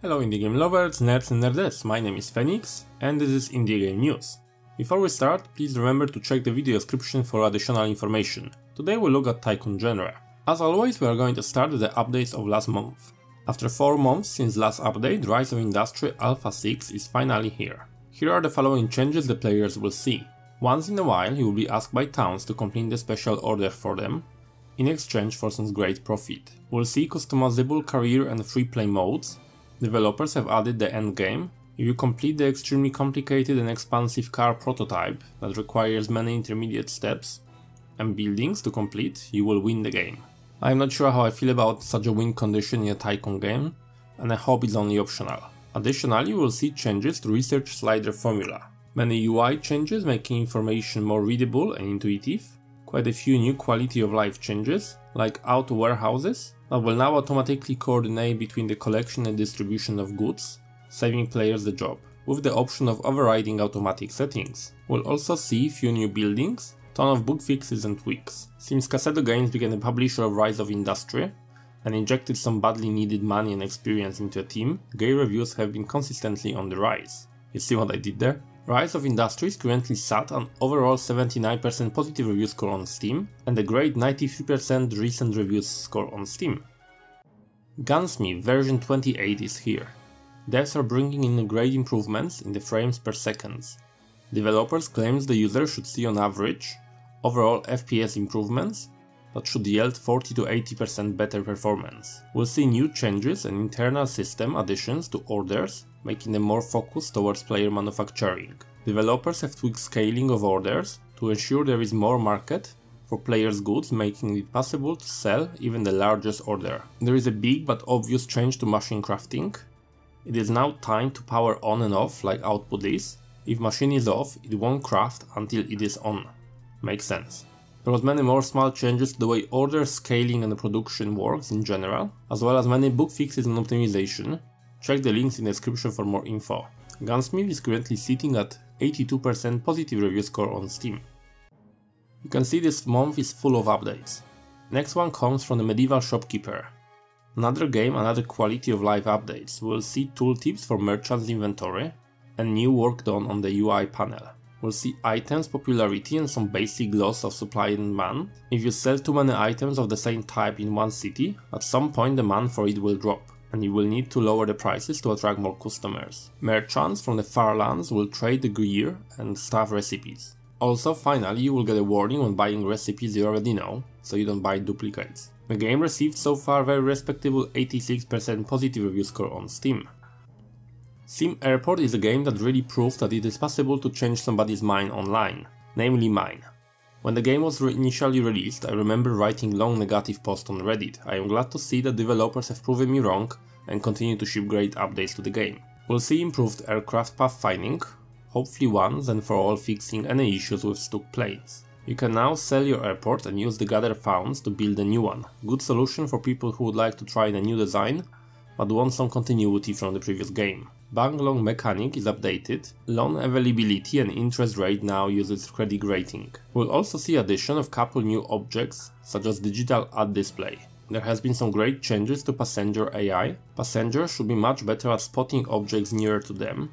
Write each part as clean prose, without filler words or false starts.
Hello indie game lovers, nerds and nerdettes, my name is Phoenix and this is Indie Game News. Before we start, please remember to check the video description for additional information. Today we'll look at Tycoon genre. As always, we are going to start with the updates of last month. After 4 months since last update, Rise of Industry Alpha 6 is finally here. Here are the following changes the players will see. Once in a while you will be asked by towns to complete the special order for them, in exchange for some great profit. We'll see customizable career and free play modes. Developers have added the endgame. If you complete the extremely complicated and expansive car prototype that requires many intermediate steps and buildings to complete, you will win the game. I am not sure how I feel about such a win condition in a Tycoon game, and I hope it's only optional. Additionally, you will see changes to research slider formula. Many UI changes making information more readable and intuitive. Quite a few new quality of life changes, like auto warehouses, that will now automatically coordinate between the collection and distribution of goods, saving players the job, with the option of overriding automatic settings. We'll also see few new buildings, ton of bug fixes and tweaks. Since Kasedo Games became the publisher of Rise of Industry and injected some badly needed money and experience into a team, game reviews have been consistently on the rise. You see what I did there? Rise of Industry is currently sat on overall 79% positive review score on Steam and a great 93% recent reviews score on Steam. Gunsmith version 28 is here. Devs are bringing in great improvements in the frames per second. Developers claim the user should see on average overall FPS improvements that should yield 40 to 80% better performance. We'll see new changes and internal system additions to orders, making them more focused towards player manufacturing. Developers have tweaked scaling of orders to ensure there is more market for players' goods, making it possible to sell even the largest order. There is a big but obvious change to machine crafting. It is now time to power on and off like output is. If machine is off, it won't craft until it is on. Makes sense. There was many more small changes to the way order scaling and production works in general, as well as many bug fixes and optimization. Check the links in the description for more info. Gunsmith is currently sitting at 82% positive review score on Steam. You can see this month is full of updates. Next one comes from the Medieval Shopkeeper. Another game, another quality of life updates. We'll see tooltips for merchants' inventory and new work done on the UI panel. We'll see items popularity and some basic laws of supply and demand. If you sell too many items of the same type in one city, at some point demand for it will drop, and you will need to lower the prices to attract more customers. Merchants from the far lands will trade the gear and staff recipes. Also, finally, you will get a warning when buying recipes you already know, so you don't buy duplicates. The game received so far very respectable 86% positive review score on Steam. Sim Airport is a game that really proves that it is possible to change somebody's mind online, namely mine. When the game was initially released, I remember writing long negative posts on Reddit. I am glad to see that developers have proven me wrong and continue to ship great updates to the game. We'll see improved aircraft pathfinding, hopefully once and for all fixing any issues with stuck planes. You can now sell your airport and use the gathered funds to build a new one. Good solution for people who would like to try a new design, but want some continuity from the previous game. Bank loan mechanic is updated, loan availability and interest rate now uses credit rating. We'll also see addition of couple new objects, such as digital ad display. There has been some great changes to passenger AI. Passengers should be much better at spotting objects nearer to them,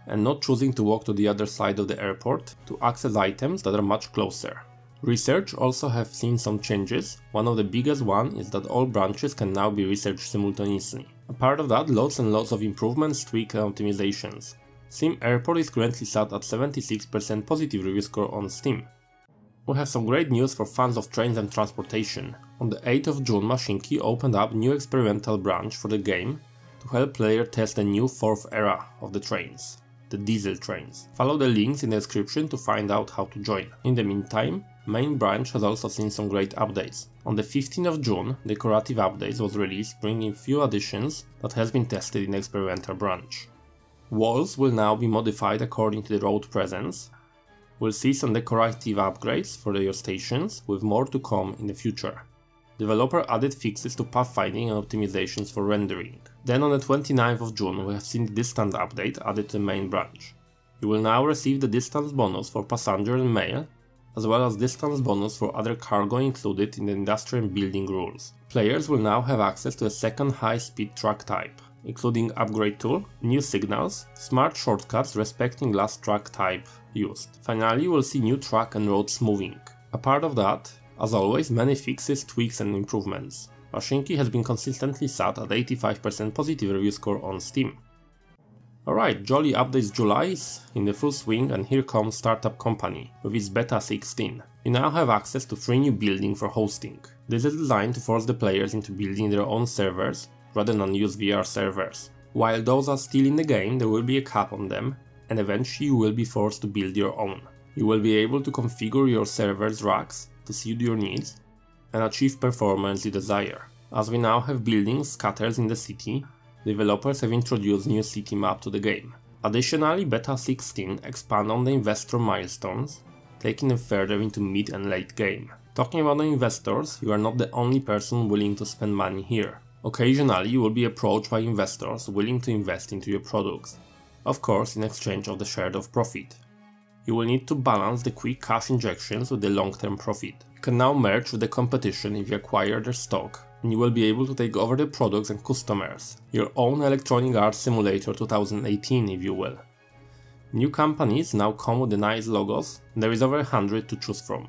and not choosing to walk to the other side of the airport to access items that are much closer. Research also have seen some changes. One of the biggest one is that all branches can now be researched simultaneously. A part of that, lots and lots of improvements, tweaks and optimizations. Sim Airport is currently sat at 76% positive review score on Steam. We have some great news for fans of trains and transportation. On the 8th of June, Machine Key opened up new experimental branch for the game to help players test a new 4th era of the trains, the diesel trains. Follow the links in the description to find out how to join. In the meantime, main branch has also seen some great updates. On the 15th of June, Decorative Updates was released, bringing few additions that has been tested in the experimental branch. Walls will now be modified according to the road presence. We'll see some decorative upgrades for your stations, with more to come in the future. Developer added fixes to pathfinding and optimizations for rendering. Then on the 29th of June we have seen the distance update added to the main branch. You will now receive the distance bonus for passenger and mail, as well as distance bonus for other cargo included in the industry and building rules. Players will now have access to a second high-speed truck type. including upgrade tool, new signals, smart shortcuts respecting last track type used. Finally, we'll see new track and road smoothing. Apart of that, as always, many fixes, tweaks and improvements. Pachinki has been consistently sat at 85% positive review score on Steam. Alright, Jolly updates July is in the full swing, and here comes Startup Company with its beta 16. You now have access to 3 new buildings for hosting. This is designed to force the players into building their own servers rather than use VR servers. While those are still in the game, there will be a cap on them, and eventually you will be forced to build your own. You will be able to configure your server's racks to suit your needs and achieve performance you desire. As we now have buildings scattered in the city, developers have introduced new city map to the game. Additionally, Beta 16 expand on the investor milestones, taking them further into mid and late game. Talking about the investors, you are not the only person willing to spend money here. Occasionally you will be approached by investors willing to invest into your products, of course in exchange of the share of profit. You will need to balance the quick cash injections with the long-term profit. You can now merge with the competition if you acquire their stock, and you will be able to take over the products and customers, your own Electronic Arts Simulator 2018 if you will. New companies now come with the nice logos, and there is over 100 to choose from.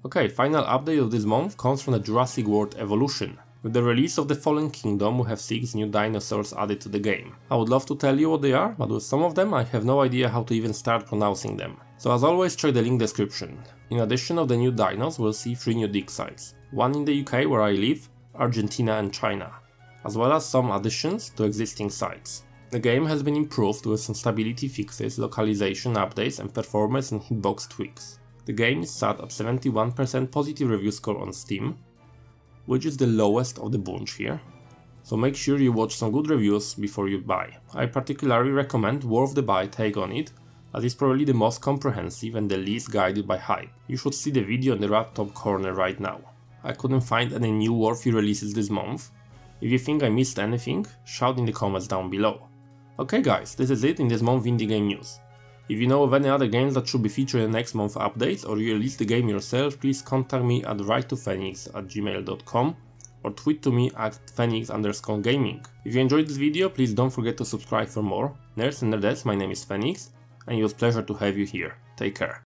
Okay, final update of this month comes from the Jurassic World Evolution. With the release of the Fallen Kingdom, we have 6 new dinosaurs added to the game. I would love to tell you what they are, but with some of them I have no idea how to even start pronouncing them. So as always, check the link description. In addition of the new dinos, we'll see 3 new dig sites. One in the UK where I live, Argentina and China, as well as some additions to existing sites. The game has been improved with some stability fixes, localization updates and performance and hitbox tweaks. The game is sat at 71% positive review score on Steam, which is the lowest of the bunch here, so make sure you watch some good reviews before you buy. I particularly recommend Worth the Buy take on it, as it's probably the most comprehensive and the least guided by hype. You should see the video in the right top corner right now. I couldn't find any new worthy releases this month. If you think I missed anything, shout in the comments down below. Okay guys, this is it in this month indie game news. If you know of any other games that should be featured in next month updates, or you release the game yourself, please contact me at writetophenix@gmail.com or tweet to me at phenix_gaming. If you enjoyed this video, please don't forget to subscribe for more. Nerds and nerdettes, my name is Phenix, and it was a pleasure to have you here. Take care.